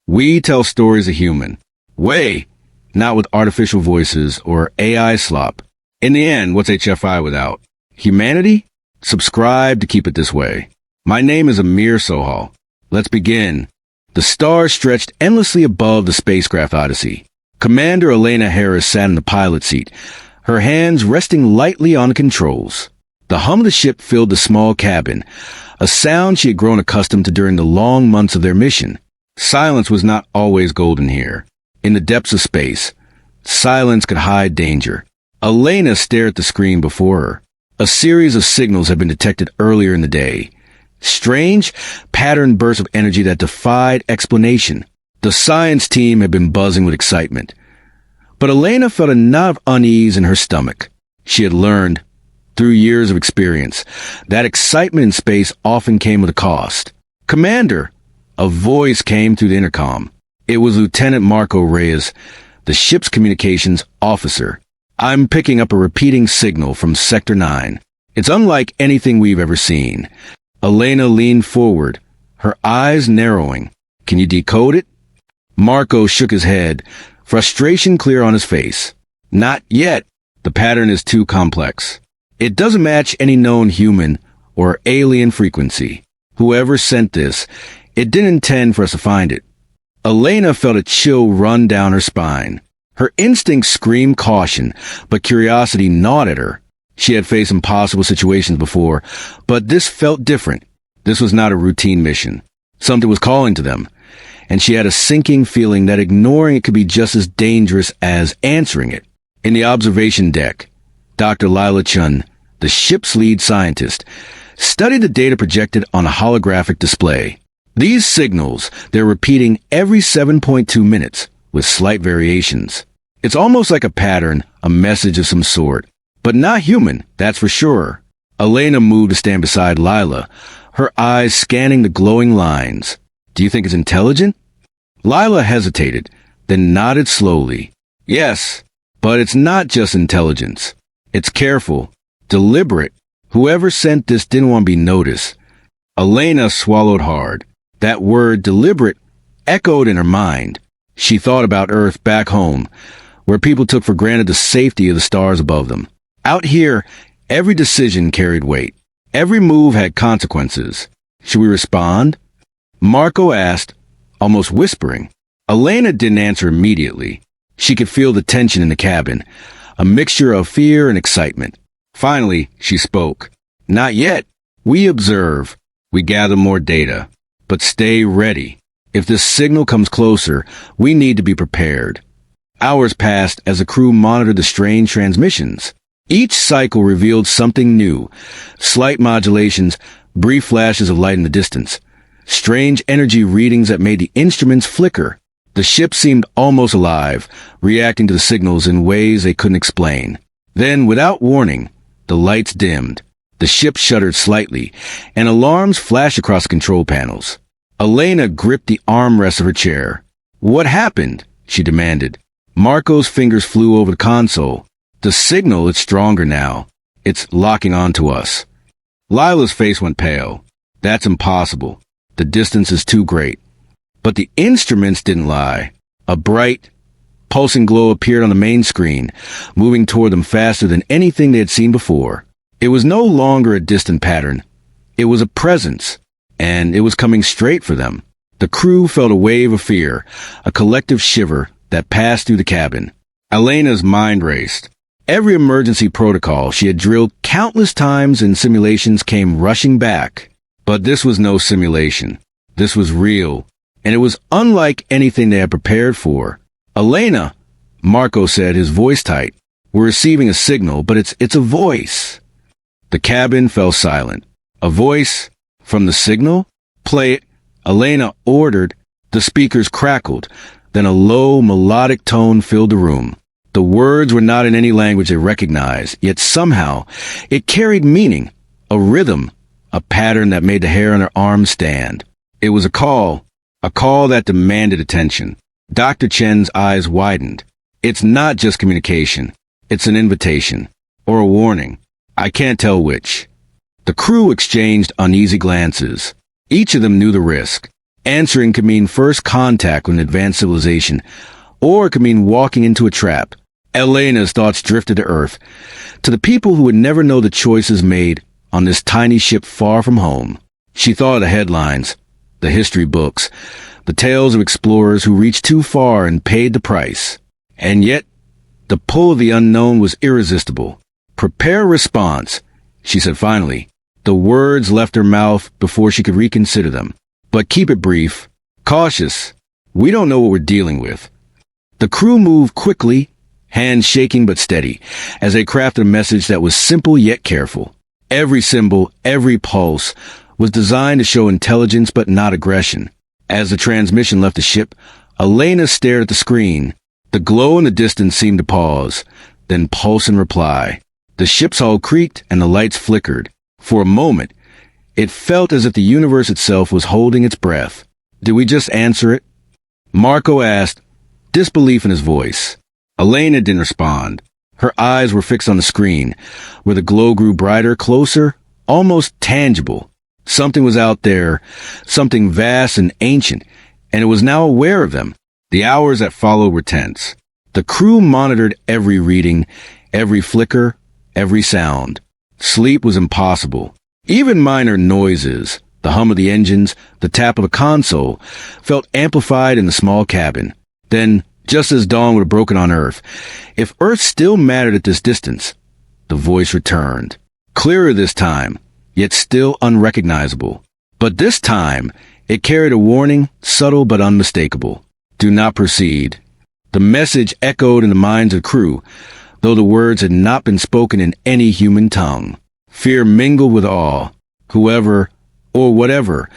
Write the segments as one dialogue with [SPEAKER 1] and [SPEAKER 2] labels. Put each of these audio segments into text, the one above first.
[SPEAKER 1] We tell stories of human way, not with artificial voices or AI slop. In the end, what's HFI without humanity? Subscribe to keep it this way. My name is Amir Sohal. Let's begin. The stars stretched endlessly above the spacecraft Odyssey. Commander Elena Harris sat in the pilot seat, her hands resting lightly on the controls. The hum of the ship filled the small cabin, a sound she had grown accustomed to during the long months of their mission. Silence was not always golden here. In the depths of space, silence could hide danger. Elena stared at the screen before her. A series of signals had been detected earlier in the day. Strange, patterned bursts of energy that defied explanation. The science team had been buzzing with excitement. But Elena felt a knot of unease in her stomach. She had learned, through years of experience, that excitement in space often came with a cost. "Commander!" A voice came through the intercom. It was Lieutenant Marco Reyes, the ship's communications officer. "I'm picking up a repeating signal from Sector 9. It's unlike anything we've ever seen." Elena leaned forward, her eyes narrowing. "Can you decode it?" Marco shook his head, frustration clear on his face. "Not yet. The pattern is too complex. It doesn't match any known human or alien frequency. Whoever sent this, it didn't intend for us to find it." Elena felt a chill run down her spine. Her instincts screamed caution, but curiosity gnawed at her. She had faced impossible situations before, but this felt different. This was not a routine mission. Something was calling to them, and she had a sinking feeling that ignoring it could be just as dangerous as answering it. In the observation deck, Dr. Lila Chun, the ship's lead scientist, studied the data projected on a holographic display. These signals, they're repeating every 7.2 minutes, with slight variations. It's almost like a pattern, a message of some sort. But not human, that's for sure. Elena moved to stand beside Lila, her eyes scanning the glowing lines. "Do you think it's intelligent?" Lila hesitated, then nodded slowly. "Yes, but it's not just intelligence. It's careful, deliberate. Whoever sent this didn't want to be noticed." Elena swallowed hard. That word, deliberate, echoed in her mind. She thought about Earth back home, where people took for granted the safety of the stars above them. Out here, every decision carried weight. Every move had consequences. Should we respond? Marco asked, almost whispering. Elena didn't answer immediately. She could feel the tension in the cabin, a mixture of fear and excitement. Finally, she spoke. "Not yet. We observe. We gather more data. But stay ready. If this signal comes closer, we need to be prepared." Hours passed as the crew monitored the strange transmissions. Each cycle revealed something new. Slight modulations, brief flashes of light in the distance. Strange energy readings that made the instruments flicker. The ship seemed almost alive, reacting to the signals in ways they couldn't explain. Then, without warning, the lights dimmed. The ship shuddered slightly, and alarms flashed across the control panels. Elena gripped the armrest of her chair. "What happened?" she demanded. Marco's fingers flew over the console. "The signal is stronger now. It's locking onto us." Lila's face went pale. "That's impossible. The distance is too great." But the instruments didn't lie. A bright, pulsing glow appeared on the main screen, moving toward them faster than anything they had seen before. It was no longer a distant pattern. It was a presence, and it was coming straight for them. The crew felt a wave of fear, a collective shiver that passed through the cabin. Elena's mind raced. Every emergency protocol she had drilled countless times in simulations came rushing back. But this was no simulation. This was real, and it was unlike anything they had prepared for. "Elena," Marco said, his voice tight. "We're receiving a signal, but it's a voice." The cabin fell silent. "A voice? From the signal?" "Play it," Elena ordered. The speakers crackled. Then a low, melodic tone filled the room. The words were not in any language they recognized, yet somehow it carried meaning, a rhythm, a pattern that made the hair on her arms stand. It was a call that demanded attention. Dr. Chen's eyes widened. "It's not just communication. It's an invitation. Or a warning. I can't tell which." The crew exchanged uneasy glances. Each of them knew the risk. Answering could mean first contact with an advanced civilization, or it could mean walking into a trap. Elena's thoughts drifted to Earth, to the people who would never know the choices made on this tiny ship far from home. She thought of the headlines, the history books, the tales of explorers who reached too far and paid the price. And yet, the pull of the unknown was irresistible. "Prepare a response," she said finally. The words left her mouth before she could reconsider them. "But keep it brief. Cautious. We don't know what we're dealing with." The crew moved quickly, hands shaking but steady, as they crafted a message that was simple yet careful. Every symbol, every pulse, was designed to show intelligence but not aggression. As the transmission left the ship, Elena stared at the screen. The glow in the distance seemed to pause, then pulse in reply. The ship's hull creaked and the lights flickered. For a moment, it felt as if the universe itself was holding its breath. "Did we just answer it?" Marco asked, disbelief in his voice. Elena didn't respond. Her eyes were fixed on the screen, where the glow grew brighter, closer, almost tangible. Something was out there, something vast and ancient, and it was now aware of them. The hours that followed were tense. The crew monitored every reading, every flicker, every sound. Sleep was impossible. Even minor noises, the hum of the engines, the tap of a console, felt amplified in the small cabin. Then, just as dawn would have broken on Earth, if Earth still mattered at this distance, the voice returned. Clearer this time, yet still unrecognizable. But this time, it carried a warning, subtle but unmistakable. "Do not proceed." The message echoed in the minds of the crew, though the words had not been spoken in any human tongue. Fear mingled with awe. Whoever, or whatever,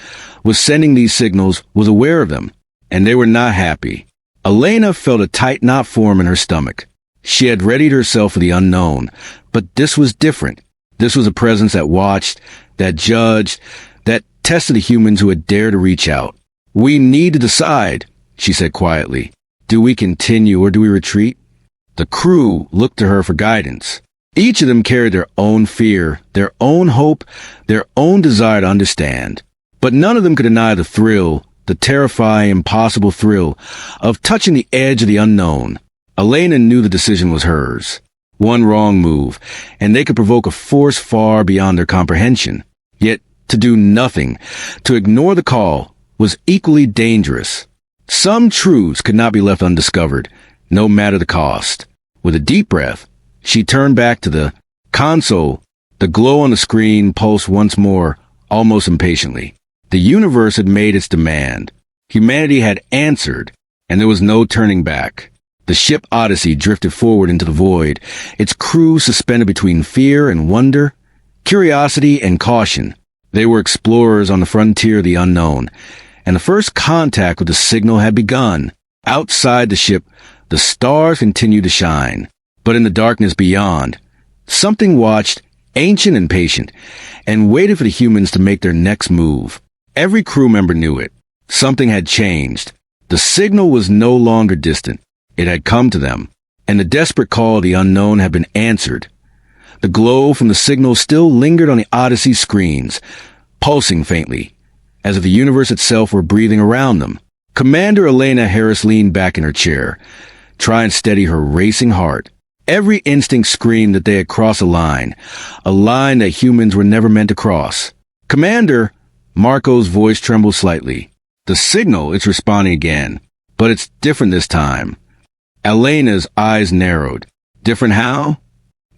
[SPEAKER 1] was sending these signals was aware of them, and they were not happy. Elena felt a tight knot form in her stomach. She had readied herself for the unknown, but this was different. This was a presence that watched, that judged, that tested the humans who had dared to reach out. "We need to decide," she said quietly. "Do we continue or do we retreat?" The crew looked to her for guidance. Each of them carried their own fear, their own hope, their own desire to understand. But none of them could deny the thrill, the terrifying, impossible thrill of touching the edge of the unknown. Elena knew the decision was hers. One wrong move, and they could provoke a force far beyond their comprehension. Yet, to do nothing, to ignore the call, was equally dangerous. Some truths could not be left undiscovered, no matter the cost. With a deep breath, she turned back to the console. The glow on the screen pulsed once more, almost impatiently. The universe had made its demand. Humanity had answered, and there was no turning back. The ship Odyssey drifted forward into the void, its crew suspended between fear and wonder, curiosity and caution. They were explorers on the frontier of the unknown, and the first contact with the signal had begun. Outside the ship, the stars continued to shine. But in the darkness beyond, something watched, ancient and patient, and waited for the humans to make their next move. Every crew member knew it. Something had changed. The signal was no longer distant. It had come to them, and the desperate call of the unknown had been answered. The glow from the signal still lingered on the Odyssey screens, pulsing faintly, as if the universe itself were breathing around them. Commander Elena Harris leaned back in her chair, trying to steady her racing heart. Every instinct screamed that they had crossed a line that humans were never meant to cross. "Commander," Marco's voice trembled slightly. "The signal, it's responding again, but it's different this time." Elena's eyes narrowed. "Different how?"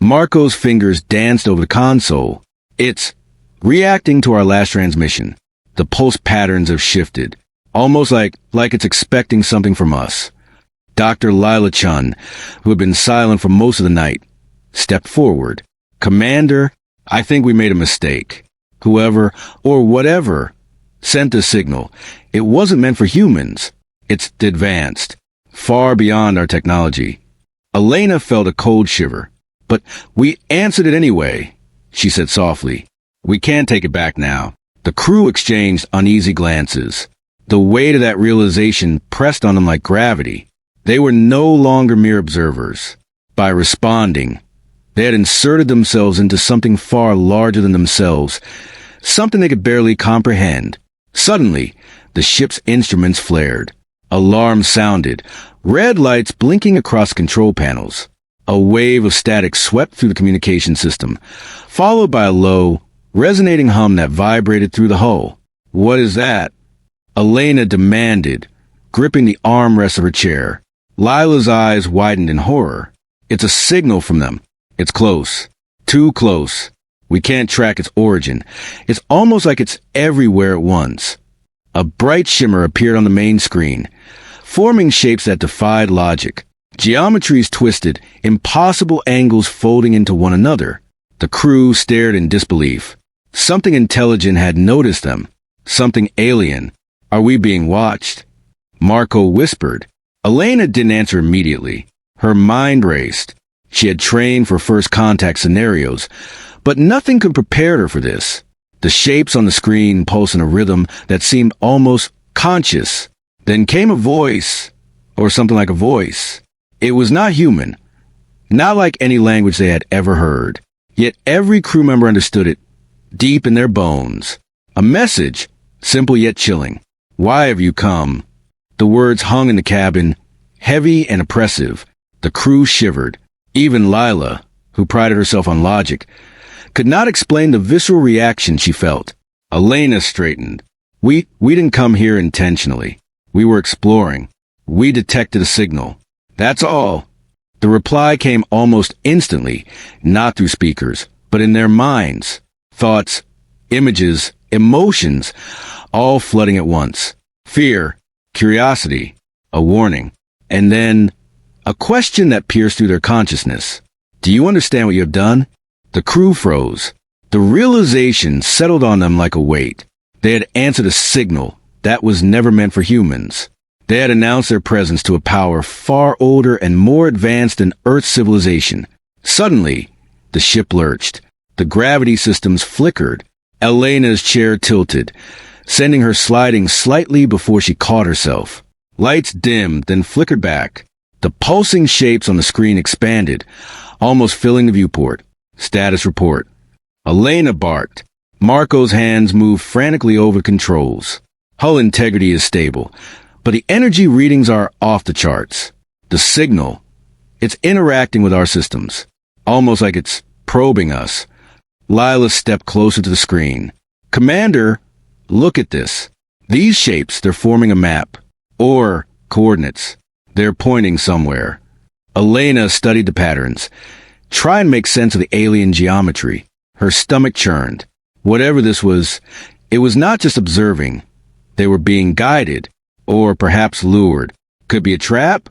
[SPEAKER 1] Marco's fingers danced over the console. "It's reacting to our last transmission. The pulse patterns have shifted, almost like it's expecting something from us." Dr. Lila Chun, who had been silent for most of the night, stepped forward. "Commander, I think we made a mistake. Whoever, or whatever, sent the signal, it wasn't meant for humans. It's advanced, far beyond our technology." Elena felt a cold shiver. "But we answered it anyway," she said softly. "We can't take it back now." The crew exchanged uneasy glances. The weight of that realization pressed on them like gravity. They were no longer mere observers. By responding, they had inserted themselves into something far larger than themselves, something they could barely comprehend. Suddenly, The ship's instruments flared. Alarms sounded, red lights blinking across control panels. A wave of static swept through the communication system, followed by a low, resonating hum that vibrated through the hull. "What is that?" Elena demanded, gripping the armrest of her chair. Lila's eyes widened in horror. "It's a signal from them. It's close. Too close. We can't track its origin. It's almost like it's everywhere at once." A bright shimmer appeared on the main screen, forming shapes that defied logic. Geometries twisted, impossible angles folding into one another. The crew stared in disbelief. Something intelligent had noticed them. Something alien. "Are we being watched?" Marco whispered. Elena didn't answer immediately. Her mind raced. She had trained for first contact scenarios, but nothing could prepare her for this. The shapes on the screen pulsed in a rhythm that seemed almost conscious. Then came a voice, or something like a voice. It was not human, not like any language they had ever heard. Yet every crew member understood it, deep in their bones. A message, simple yet chilling. "Why have you come?" The words hung in the cabin, heavy and oppressive. The crew shivered. Even Lila, who prided herself on logic, could not explain the visceral reaction she felt. Elena straightened. We didn't come here intentionally. We were exploring. We detected a signal. That's all." The reply came almost instantly, not through speakers, but in their minds. Thoughts, images, emotions, all flooding at once. Fear, curiosity, a warning, and then a question that pierced through their consciousness. "Do you understand what you have done?" The crew froze. The realization settled on them like a weight. They had answered a signal that was never meant for humans. They had announced their presence to a power far older and more advanced than Earth's civilization. Suddenly, the ship lurched. The gravity systems flickered. Elena's chair tilted, sending her sliding slightly before she caught herself. Lights dimmed, then flickered back. The pulsing shapes on the screen expanded, almost filling the viewport. "Status report." Elena barked. Marco's hands moved frantically over controls. "Hull integrity is stable, but the energy readings are off the charts. The signal, it's interacting with our systems, almost like it's probing us." Lila stepped closer to the screen. "Commander, look at this. These shapes, they're forming a map. Or coordinates. They're pointing somewhere." Elena studied the patterns. Try and make sense of the alien geometry. Her stomach churned. Whatever this was, it was not just observing. They were being guided, or perhaps lured. Could be a trap?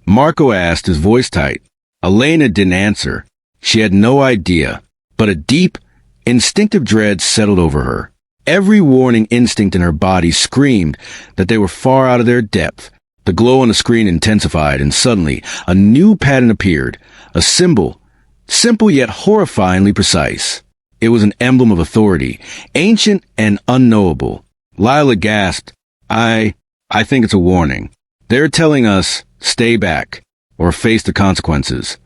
[SPEAKER 1] Marco asked, his voice tight. Elena didn't answer. She had no idea, but a deep, instinctive dread settled over her. Every warning instinct in her body screamed that they were far out of their depth. The glow on the screen intensified, and suddenly a new pattern appeared, a symbol, simple yet horrifyingly precise. It was an emblem of authority, ancient and unknowable. Lila gasped, I think it's a warning. They're telling us, stay back, or face the consequences.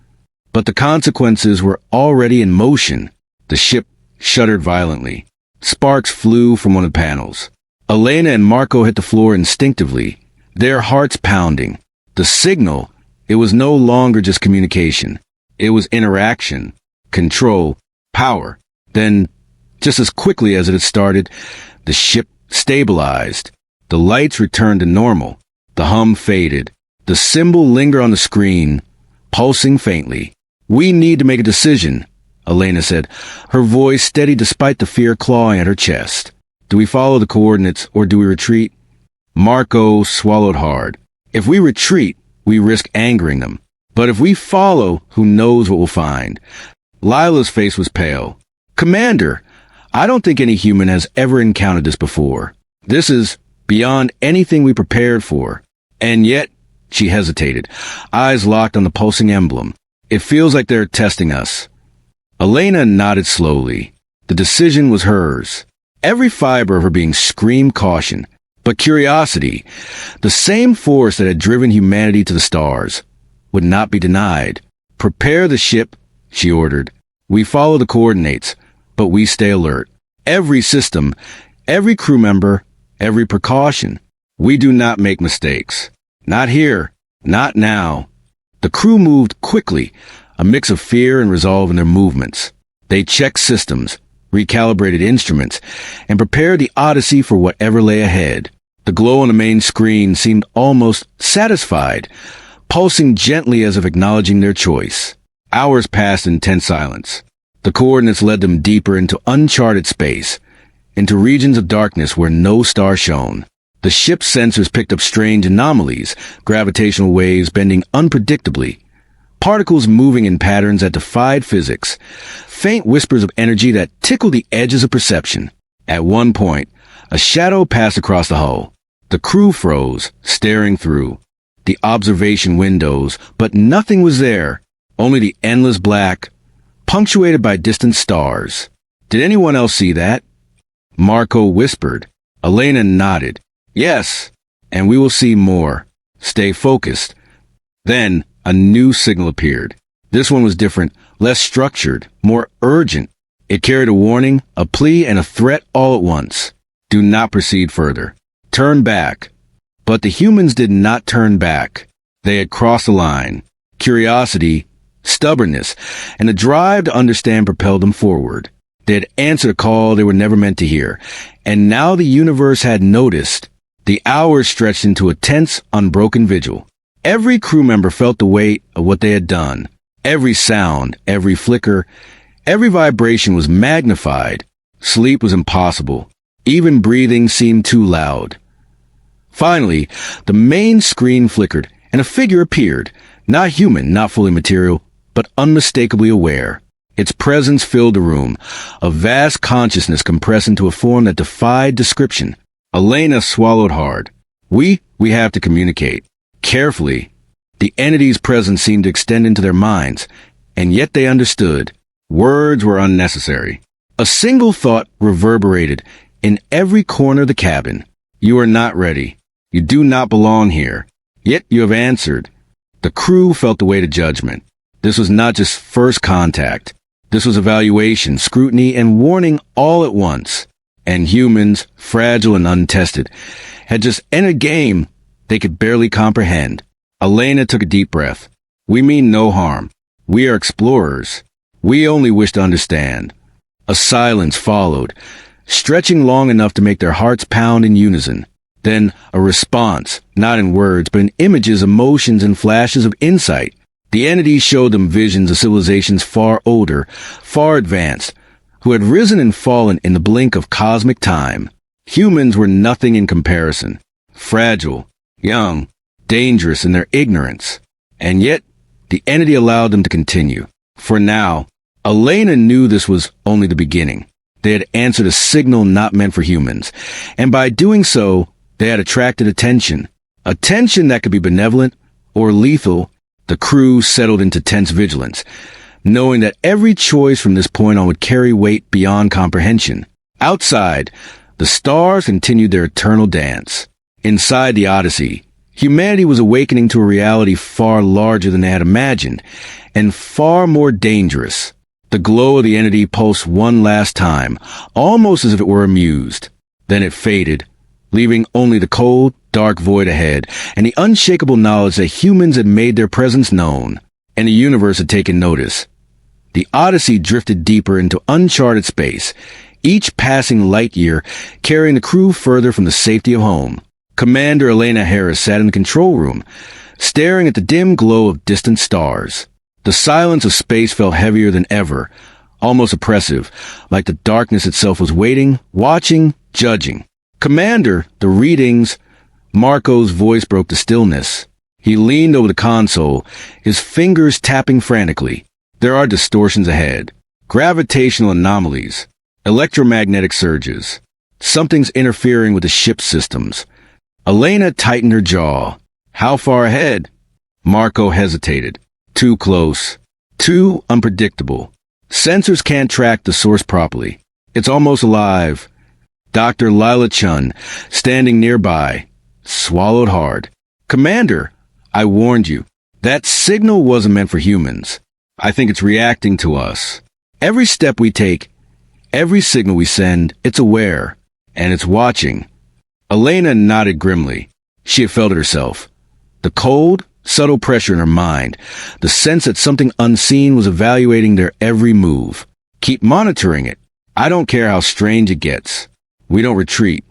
[SPEAKER 1] But the consequences were already in motion. The ship shuddered violently. Sparks flew from one of the panels. Elena and Marco hit the floor instinctively, their hearts pounding. The signal, it was no longer just communication. It was interaction, control, power. Then, just as quickly as it had started, the ship stabilized. The lights returned to normal. The hum faded. The symbol lingered on the screen, pulsing faintly. We need to make a decision, Elena said, her voice steady despite the fear clawing at her chest. Do we follow the coordinates or do we retreat? Marco swallowed hard. If we retreat, we risk angering them. But if we follow, who knows what we'll find? Lila's face was pale. Commander, I don't think any human has ever encountered this before. This is beyond anything we prepared for. And yet, she hesitated, eyes locked on the pulsing emblem. It feels like they're testing us. Elena nodded slowly. The decision was hers. Every fiber of her being screamed caution. But curiosity, the same force that had driven humanity to the stars, would not be denied. Prepare the ship, she ordered. We follow the coordinates, but we stay alert. Every system, every crew member, every precaution. We do not make mistakes. Not here. Not now. The crew moved quickly, a mix of fear and resolve in their movements. They checked systems, recalibrated instruments, and prepared the Odyssey for whatever lay ahead. The glow on the main screen seemed almost satisfied, pulsing gently as if acknowledging their choice. Hours passed in tense silence. The coordinates led them deeper into uncharted space, into regions of darkness where no star shone. The ship's sensors picked up strange anomalies, gravitational waves bending unpredictably, particles moving in patterns that defied physics, faint whispers of energy that tickled the edges of perception. At one point, a shadow passed across the hull. The crew froze, staring through the observation windows, but nothing was there, only the endless black, punctuated by distant stars. Did anyone else see that? Marco whispered. Elena nodded. Yes, and we will see more. Stay focused. Then, a new signal appeared. This one was different, less structured, more urgent. It carried a warning, a plea, and a threat all at once. Do not proceed further. Turn back. But the humans did not turn back. They had crossed the line. Curiosity, stubbornness, and a drive to understand propelled them forward. They had answered a call they were never meant to hear, and now the universe had noticed. The hours stretched into a tense, unbroken vigil. Every crew member felt the weight of what they had done. Every sound, every flicker, every vibration was magnified. Sleep was impossible. Even breathing seemed too loud. Finally, the main screen flickered, and a figure appeared, not human, not fully material, but unmistakably aware. Its presence filled the room, a vast consciousness compressed into a form that defied description. Elena swallowed hard. We have to communicate. Carefully. The entity's presence seemed to extend into their minds, and yet they understood. Words were unnecessary. A single thought reverberated in every corner of the cabin. You are not ready. You do not belong here. Yet you have answered. The crew felt the weight of judgment. This was not just first contact. This was evaluation, scrutiny, and warning all at once. And humans, fragile and untested, had just entered a game they could barely comprehend. Elena took a deep breath. We mean no harm. We are explorers. We only wish to understand. A silence followed, stretching long enough to make their hearts pound in unison. Then a response, not in words, but in images, emotions, and flashes of insight. The entity showed them visions of civilizations far older, far advanced, who had risen and fallen in the blink of cosmic time. Humans were nothing in comparison. Fragile, young, dangerous in their ignorance. And yet, the entity allowed them to continue. For now, Elena knew this was only the beginning. They had answered a signal not meant for humans, and by doing so, they had attracted attention. Attention that could be benevolent or lethal. The crew settled into tense vigilance, knowing that every choice from this point on would carry weight beyond comprehension. Outside, the stars continued their eternal dance. Inside the Odyssey, humanity was awakening to a reality far larger than they had imagined, and far more dangerous. The glow of the entity pulsed one last time, almost as if it were amused. Then it faded, leaving only the cold, dark void ahead, and the unshakable knowledge that humans had made their presence known, and the universe had taken notice. The Odyssey drifted deeper into uncharted space, each passing light year carrying the crew further from the safety of home. Commander Elena Harris sat in the control room, staring at the dim glow of distant stars. The silence of space felt heavier than ever, almost oppressive, like the darkness itself was waiting, watching, judging. Commander, the readings. Marco's voice broke the stillness. He leaned over the console, his fingers tapping frantically. There are distortions ahead. Gravitational anomalies. Electromagnetic surges. Something's interfering with the ship's systems. Elena tightened her jaw. How far ahead? Marco hesitated. Too close. Too unpredictable. Sensors can't track the source properly. It's almost alive. Dr. Lila Chun, standing nearby, swallowed hard. Commander, I warned you. That signal wasn't meant for humans. I think it's reacting to us. Every step we take, every signal we send, it's aware, and it's watching. Elena nodded grimly. She had felt it herself. The cold, subtle pressure in her mind, the sense that something unseen was evaluating their every move. Keep monitoring it. I don't care how strange it gets. We don't retreat.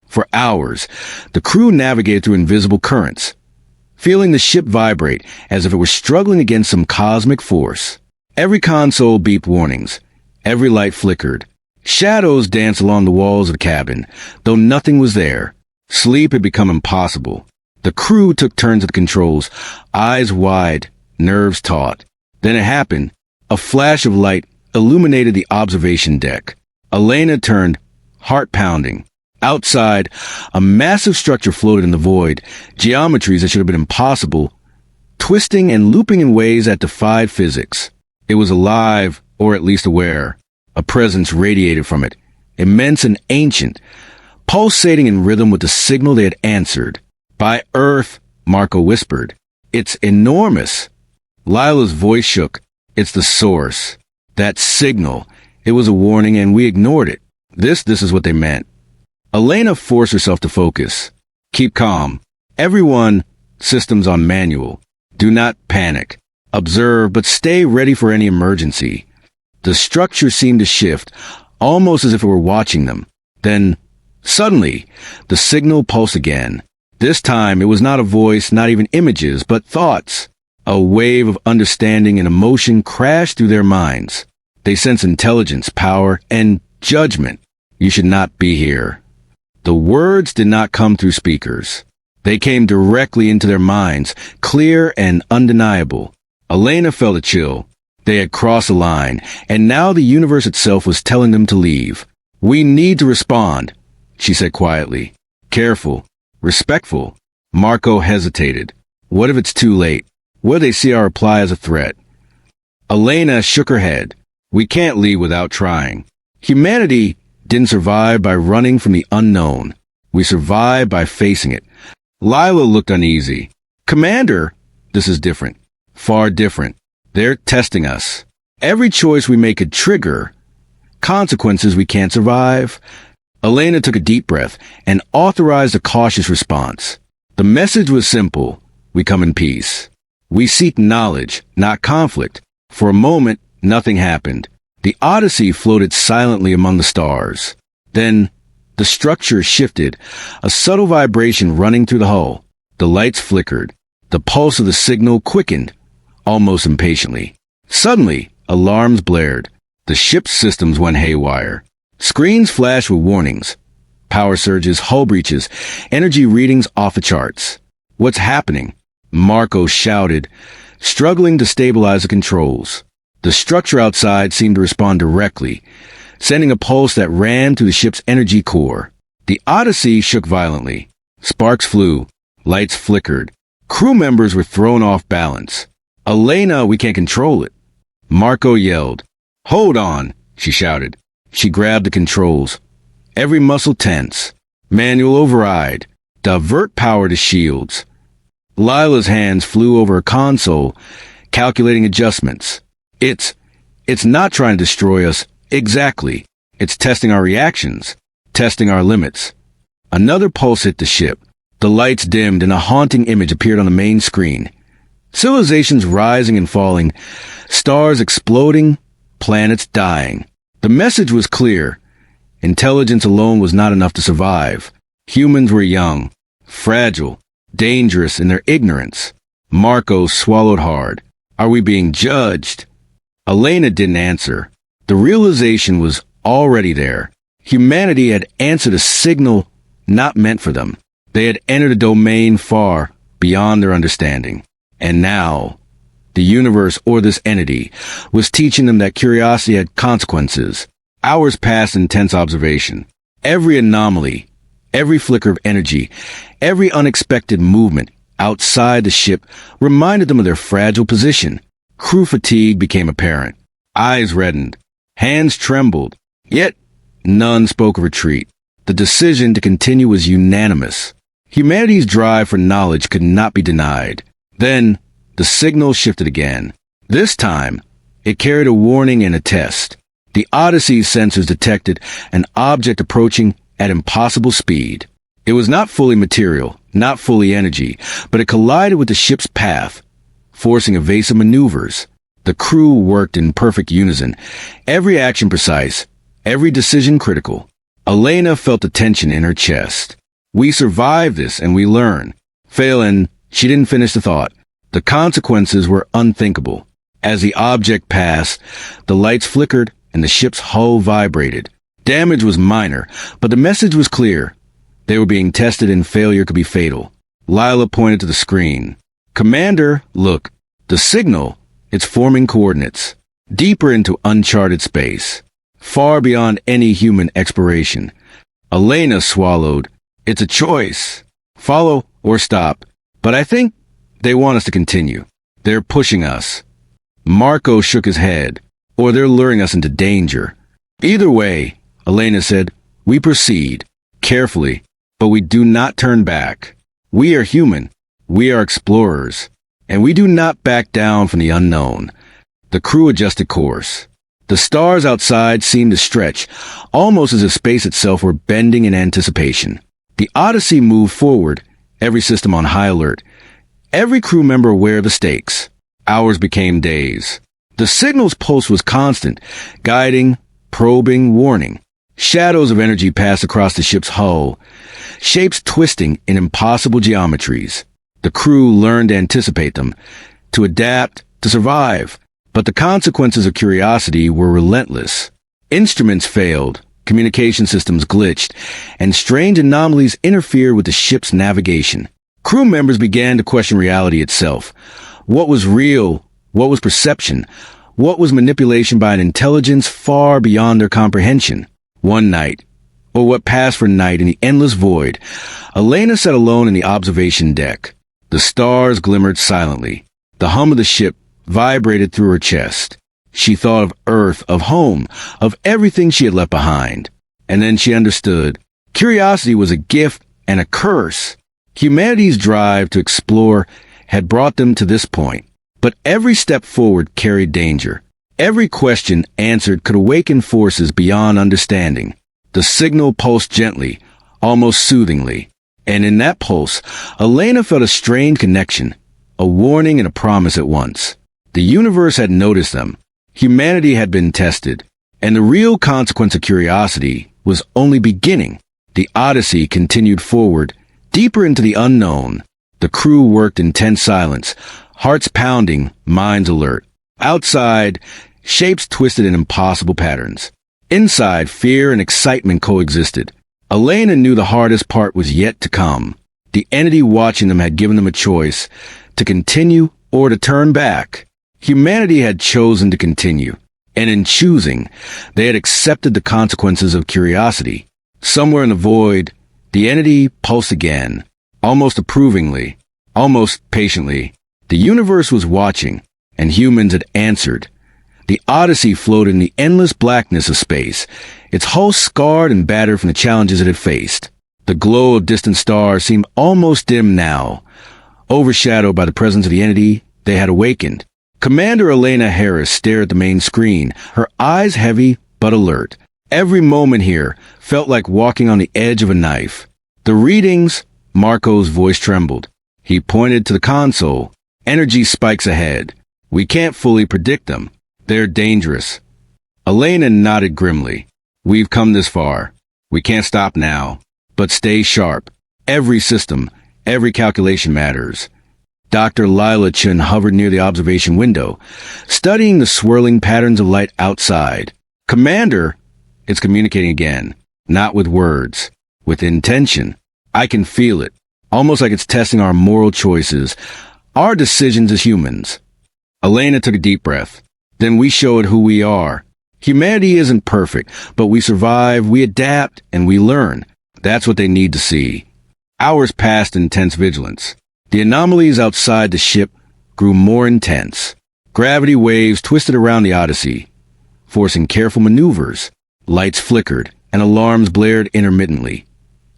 [SPEAKER 1] For hours, the crew navigated through invisible currents, feeling the ship vibrate as if it were struggling against some cosmic force. Every console beeped warnings. Every light flickered. Shadows danced along the walls of the cabin, though nothing was there. Sleep had become impossible. The crew took turns at the controls, eyes wide, nerves taut. Then it happened. A flash of light illuminated the observation deck. Elena turned, heart pounding. Outside, a massive structure floated in the void, geometries that should have been impossible, twisting and looping in ways that defied physics. It was alive, or at least aware. A presence radiated from it, immense and ancient, pulsating in rhythm with the signal they had answered. By Earth, Marco whispered. It's enormous. Lila's voice shook. It's the source. That signal. It was a warning and we ignored it. This is what they meant. Elena forced herself to focus. Keep calm. Everyone, systems on manual. Do not panic. Observe, but stay ready for any emergency. The structure seemed to shift, almost as if it were watching them. Then, suddenly, the signal pulsed again. This time, it was not a voice, not even images, but thoughts. A wave of understanding and emotion crashed through their minds. They sensed intelligence, power, and judgment. You should not be here. The words did not come through speakers. They came directly into their minds, clear and undeniable. Elena felt a chill. They had crossed a line, and now the universe itself was telling them to leave. We need to respond, she said quietly. Careful. Respectful. Marco hesitated. What if it's too late? What if they see our reply as a threat? Elena shook her head. We can't leave without trying. Humanity didn't survive by running from the unknown. We survived by facing it. Lila looked uneasy. Commander, this is different. Far different. They're testing us. Every choice we make could trigger consequences we can't survive. Elena took a deep breath and authorized a cautious response. The message was simple. We come in peace. We seek knowledge, not conflict. For a moment, nothing happened. The Odyssey floated silently among the stars. Then, the structure shifted, a subtle vibration running through the hull. The lights flickered. The pulse of the signal quickened, almost impatiently. Suddenly, alarms blared. The ship's systems went haywire. Screens flashed with warnings. Power surges, hull breaches, energy readings off the charts. What's happening? Marco shouted, struggling to stabilize the controls. The structure outside seemed to respond directly, sending a pulse that ran through the ship's energy core. The Odyssey shook violently. Sparks flew. Lights flickered. Crew members were thrown off balance. Elena, we can't control it. Marco yelled. Hold on, she shouted. She grabbed the controls. Every muscle tense. Manual override. Divert power to shields. Lila's hands flew over a console, calculating adjustments. It's not trying to destroy us. Exactly. It's testing our reactions. Testing our limits. Another pulse hit the ship. The lights dimmed and a haunting image appeared on the main screen. Civilizations rising and falling. Stars exploding. Planets dying. The message was clear. Intelligence alone was not enough to survive. Humans were young, fragile, dangerous in their ignorance. Marco swallowed hard. Are we being judged? Elena didn't answer. The realization was already there. Humanity had answered a signal not meant for them. They had entered a domain far beyond their understanding. And now, the universe, or this entity, was teaching them that curiosity had consequences. Hours passed in tense observation. Every anomaly, every flicker of energy, every unexpected movement outside the ship reminded them of their fragile position. Crew fatigue became apparent. Eyes reddened. Hands trembled. Yet, none spoke of retreat. The decision to continue was unanimous. Humanity's drive for knowledge could not be denied. Then, the signal shifted again. This time, it carried a warning and a test. The Odyssey's sensors detected an object approaching at impossible speed. It was not fully material, not fully energy, but it collided with the ship's path, forcing evasive maneuvers. The crew worked in perfect unison, every action precise, every decision critical. Elena felt the tension in her chest. We survived this and we learn. Fail and she didn't finish the thought. The consequences were unthinkable. As the object passed, the lights flickered and the ship's hull vibrated. Damage was minor, but the message was clear. They were being tested and failure could be fatal. Lila pointed to the screen. Commander, look. The signal, it's forming coordinates. Deeper into uncharted space. Far beyond any human exploration. Elena swallowed. It's a choice. Follow or stop. But I think they want us to continue. They're pushing us. Marco shook his head. Or they're luring us into danger. Either way, Elena said, we proceed. Carefully. But we do not turn back. We are human. We are explorers. And we do not back down from the unknown. The crew adjusted course. The stars outside seemed to stretch, almost as if space itself were bending in anticipation. The Odyssey moved forward, every system on high alert. Every crew member aware of the stakes. Hours became days. The signal's pulse was constant, guiding, probing, warning. Shadows of energy passed across the ship's hull, shapes twisting in impossible geometries. The crew learned to anticipate them, to adapt, to survive. But the consequences of curiosity were relentless. Instruments failed, communication systems glitched, and strange anomalies interfered with the ship's navigation. Crew members began to question reality itself. What was real? What was perception? What was manipulation by an intelligence far beyond their comprehension? One night, or what passed for night in the endless void, Elena sat alone in the observation deck. The stars glimmered silently. The hum of the ship vibrated through her chest. She thought of Earth, of home, of everything she had left behind. And then she understood. Curiosity was a gift and a curse. Humanity's drive to explore had brought them to this point. But every step forward carried danger. Every question answered could awaken forces beyond understanding. The signal pulsed gently, almost soothingly. And in that pulse, Elena felt a strange connection, a warning and a promise at once. The universe had noticed them. Humanity had been tested. And the real consequence of curiosity was only beginning. The Odyssey continued forward, deeper into the unknown. The crew worked in tense silence, hearts pounding, minds alert. Outside, shapes twisted in impossible patterns. Inside, fear and excitement coexisted. Elena knew the hardest part was yet to come. The entity watching them had given them a choice, to continue or to turn back. Humanity had chosen to continue, and in choosing, they had accepted the consequences of curiosity. Somewhere in the void, the entity pulsed again, almost approvingly, almost patiently. The universe was watching, and humans had answered. The Odyssey floated in the endless blackness of space, its hull scarred and battered from the challenges it had faced. The glow of distant stars seemed almost dim now, overshadowed by the presence of the entity they had awakened. Commander Elena Harris stared at the main screen, her eyes heavy but alert. Every moment here felt like walking on the edge of a knife. The readings, Marco's voice trembled. He pointed to the console. Energy spikes ahead. We can't fully predict them. They're dangerous. Elena nodded grimly. We've come this far. We can't stop now. But stay sharp. Every system, every calculation matters. Dr. Lila Chun hovered near the observation window, studying the swirling patterns of light outside. Commander, it's communicating again. Not with words. With intention. I can feel it. Almost like it's testing our moral choices. Our decisions as humans. Elena took a deep breath. Then we show it who we are. Humanity isn't perfect, but we survive, we adapt, and we learn. That's what they need to see. Hours passed in tense vigilance. The anomalies outside the ship grew more intense. Gravity waves twisted around the Odyssey, forcing careful maneuvers. Lights flickered, and alarms blared intermittently.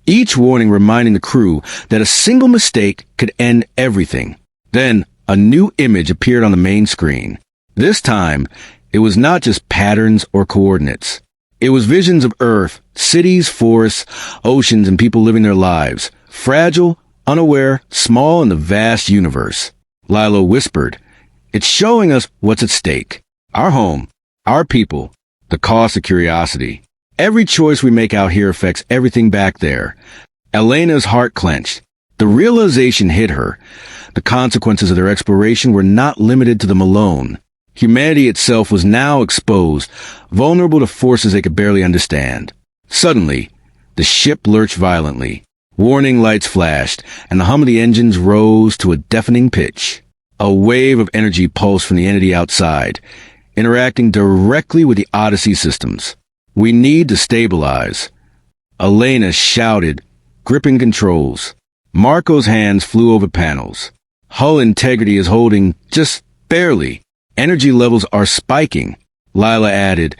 [SPEAKER 1] Each warning reminding the crew that a single mistake could end everything. Then, a new image appeared on the main screen. This time, it was not just patterns or coordinates. It was visions of Earth, cities, forests, oceans, and people living their lives, fragile, unaware, small in the vast universe. Lila whispered, "It's showing us what's at stake. Our home, our people, the cost of curiosity. Every choice we make out here affects everything back there." Elena's heart clenched. The realization hit her. The consequences of their exploration were not limited to them alone. Humanity itself was now exposed, vulnerable to forces they could barely understand. Suddenly, the ship lurched violently. Warning lights flashed, and the hum of the engines rose to a deafening pitch. A wave of energy pulsed from the entity outside, interacting directly with the Odyssey systems. "We need to stabilize." Elena shouted, gripping controls. Marco's hands flew over panels. Hull integrity is holding just barely. Energy levels are spiking. Lila added,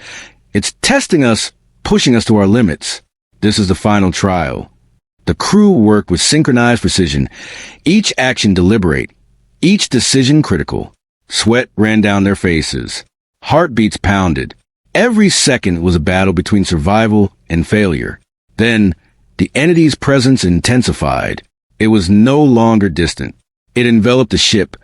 [SPEAKER 1] "It's testing us, pushing us to our limits. This is the final trial." The crew worked with synchronized precision, each action deliberate, each decision critical. Sweat ran down their faces. Heartbeats pounded. Every second was a battle between survival and failure. Then, the entity's presence intensified. It was no longer distant. It enveloped the ship,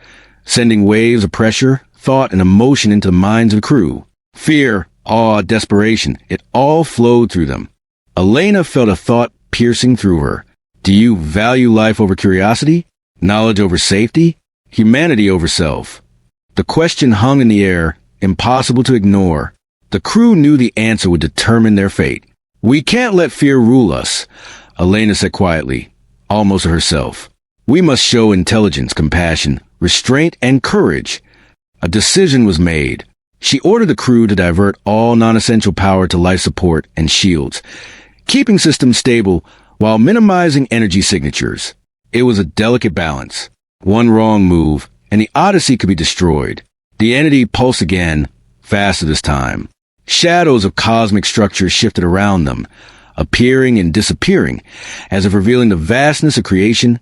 [SPEAKER 1] sending waves of pressure, thought, and emotion into the minds of the crew. Fear, awe, desperation, it all flowed through them. Elena felt a thought piercing through her. Do you value life over curiosity? Knowledge over safety? Humanity over self? The question hung in the air, impossible to ignore. The crew knew the answer would determine their fate. "We can't let fear rule us," Elena said quietly, almost to herself. "We must show intelligence, compassion, restraint, and courage." A decision was made. She ordered the crew to divert all non-essential power to life support and shields, keeping systems stable while minimizing energy signatures. It was a delicate balance. One wrong move, and the Odyssey could be destroyed. The entity pulsed again, faster this time. Shadows of cosmic structures shifted around them, appearing and disappearing, as if revealing the vastness of creation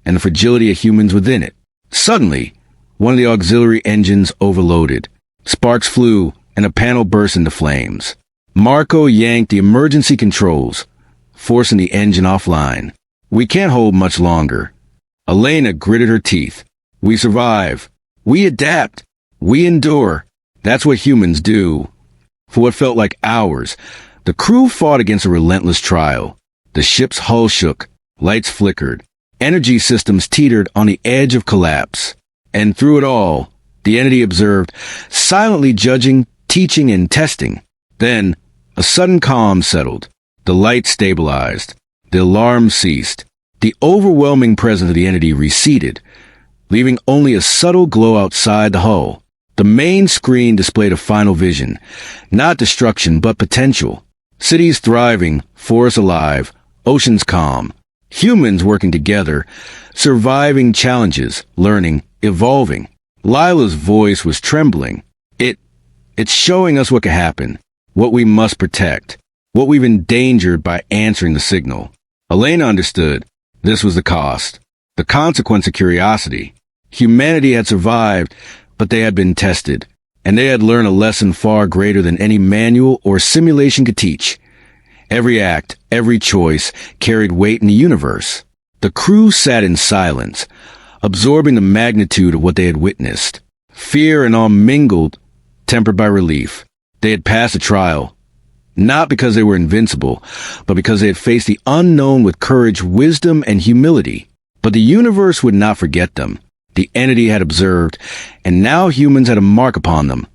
[SPEAKER 1] and the fragility of humans within it. Suddenly, one of the auxiliary engines overloaded. Sparks flew, and a panel burst into flames. Marco yanked the emergency controls, forcing the engine offline. "We can't hold much longer." Elena gritted her teeth. "We survive. We adapt. We endure. That's what humans do." For what felt like hours, the crew fought against a relentless trial. The ship's hull shook, lights flickered, energy systems teetered on the edge of collapse. And through it all, the entity observed, silently judging, teaching, and testing. Then, a sudden calm settled. The lights stabilized. The alarm ceased. The overwhelming presence of the entity receded, leaving only a subtle glow outside the hull. The main screen displayed a final vision. Not destruction, but potential. Cities thriving, forests alive, oceans calm. Humans working together, surviving challenges, learning, evolving. Lila's voice was trembling. It's showing us what could happen, what we must protect, what we've endangered by answering the signal. Elena understood. This was the cost, the consequence of curiosity. Humanity had survived, but they had been tested, and they had learned a lesson far greater than any manual or simulation could teach. Every act, every choice carried weight in the universe. The crew sat in silence, absorbing the magnitude of what they had witnessed. Fear and awe mingled, tempered by relief. They had passed a trial, not because they were invincible, but because they had faced the unknown with courage, wisdom, and humility. But the universe would not forget them. The entity had observed, and now humans had a mark upon them,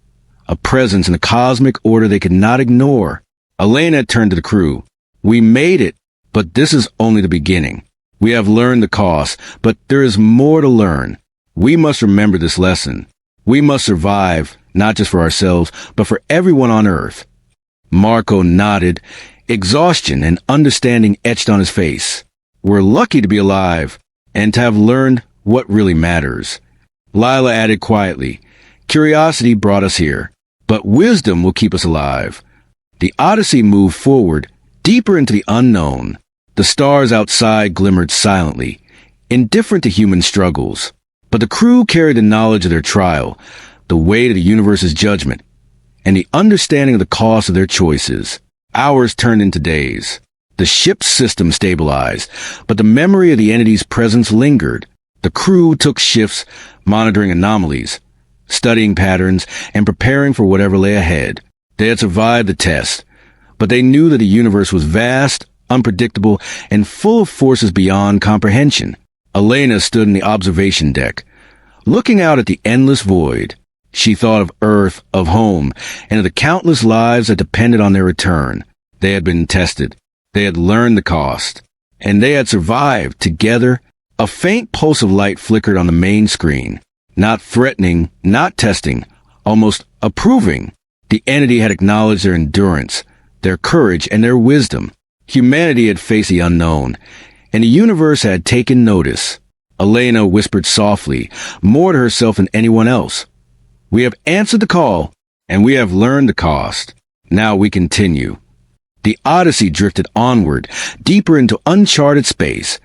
[SPEAKER 1] a presence in the cosmic order they could not ignore. Elena turned to the crew. "We made it, but this is only the beginning. We have learned the cost, but there is more to learn. We must remember this lesson. We must survive, not just for ourselves, but for everyone on Earth." Marco nodded, exhaustion and understanding etched on his face. "We're lucky to be alive, and to have learned what really matters." Lila added quietly, "Curiosity brought us here, but wisdom will keep us alive." The Odyssey moved forward, deeper into the unknown. The stars outside glimmered silently, indifferent to human struggles. But the crew carried the knowledge of their trial, the weight of the universe's judgment, and the understanding of the cost of their choices. Hours turned into days. The ship's system stabilized, but the memory of the entity's presence lingered. The crew took shifts, monitoring anomalies, studying patterns, and preparing for whatever lay ahead. They had survived the test, but they knew that the universe was vast, unpredictable, and full of forces beyond comprehension. Elena stood in the observation deck, looking out at the endless void. She thought of Earth, of home, and of the countless lives that depended on their return. They had been tested. They had learned the cost. And they had survived together. A faint pulse of light flickered on the main screen. Not threatening, not testing, almost approving. The entity had acknowledged their endurance, their courage, and their wisdom. Humanity had faced the unknown, and the universe had taken notice. Elena whispered softly, more to herself than anyone else. We have answered the call, and we have learned the cost. Now we continue. The Odyssey drifted onward, deeper into uncharted space,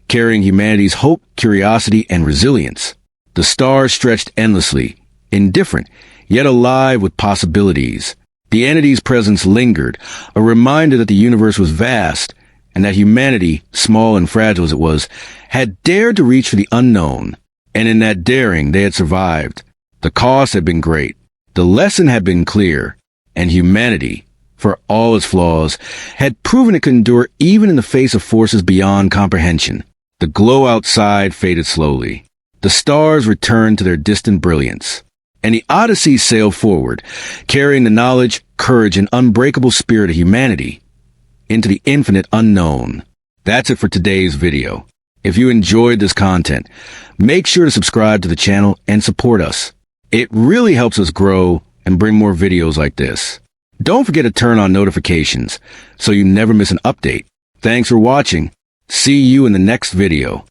[SPEAKER 1] carrying humanity's hope, curiosity, and resilience. The stars stretched endlessly, indifferent, yet alive with possibilities. The entity's presence lingered, a reminder that the universe was vast, and that humanity, small and fragile as it was, had dared to reach for the unknown. And in that daring, they had survived. The cost had been great. The lesson had been clear. And humanity, for all its flaws, had proven it could endure even in the face of forces beyond comprehension. The glow outside faded slowly. The stars returned to their distant brilliance. And the Odyssey sailed forward, carrying the knowledge, courage, and unbreakable spirit of humanity into the infinite unknown. That's it for today's video. If you enjoyed this content, make sure to subscribe to the channel and support us. It really helps us grow and bring more videos like this. Don't forget to turn on notifications so you never miss an update. Thanks for watching. See you in the next video.